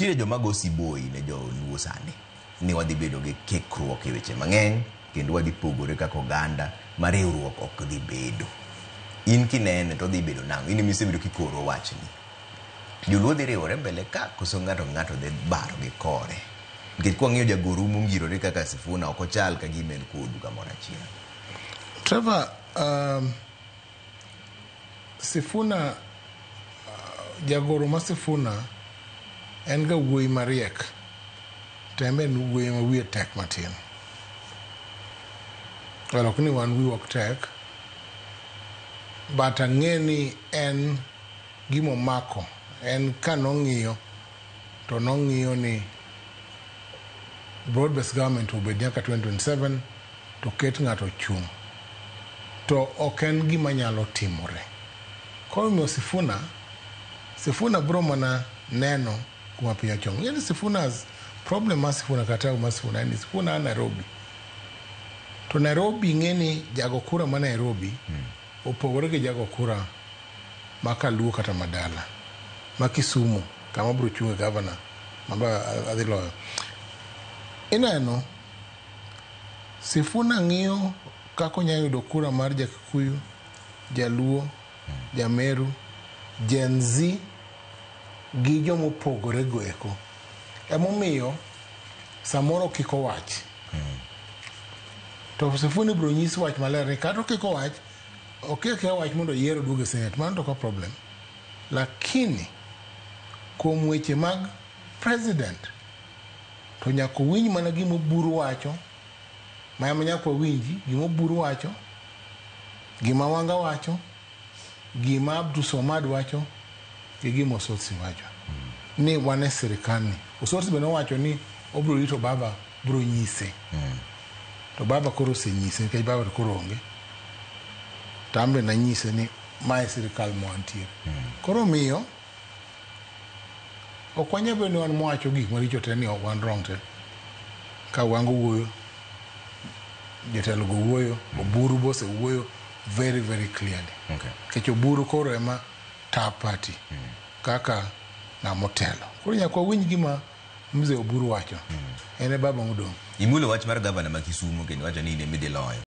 nitie joma go siboi ne jo luo sani ni wadhi bedo gi kikruok e weche mang'eny kendo wadhi pogore kaka oganda ma riwruok ok dhi bedo. In kinene to dhi bedo nang'o? In misebedo kikoro wachni. Joluo dhi riwore mbele ka koso ng'ato dhi baro gi kore. Nikech kwa ng'iyo jagoro mongirore kaka Sifuna ok ochal ka gima en kodu kamoro achiel. Trevor, Sifuna, jagoro ma Sifuna en ga wuoyi mariek, tembe en wuoyi ma wiye tek matin. Well, ok ni wan wiwa ok tek, but ang'e ni en gimo mako, en ka nong'iyo, to nong'iyo ni broad-based government obed nyaka 2027 to ket ng'ato chung'. To ok en gima nyalo timore. Koro miyo Sifuna bro mana neno kuma piny ochung'. Yani Sifuna's problem ma Sifuna kata ma Sifuna ni Sifuna Nairobi. To Nairobi ng'eni jago kura ma Nairobi opogore gi jago kura ma Kaluo kata Madala. Ma Kisumu kama bro chunge governor maba adhi loyo. Ineno Sifuna ng'iyo kako onyalo yudo kura mar Jakikuyu, Jaluo, Jameru, Gen Z gi jomo pogore goeko. Emomiyo samoro kiko wach. To Sifuna bro nyisi wach maler ni kata kiko wach, ok wach mondo yiero duoge Senate, mano to ka problem. Lakini kuom weche mag president to nyako winj mana gimo buru wacho, ma nyako winji gimo buru wacho, gima Wanga wacho, gima Abdul Somad wacho, gi gima Osotsi wacho. Ni wane sirikani. Osotsi beno wacho ni obro rito baba bro nyise. To baba koro se nyise, nikech baba koro onge. Tambe na nyise ni mae sirikal mwantiere. Koro miyo okwanya bende wan mwacho gik maricho te ni wan wrong te. Ka Wanga wuoyo, jotelo go wuoyo, Oburu bose wuoyo very very clearly. Kech Oburu koro ema top party kaka na motelo. Koro nyako winj gima mzee Oburu wacho. Ene baba mudong. Imulo wach mar governor ma Kisumu kendo wacho ni ne midhi loyo.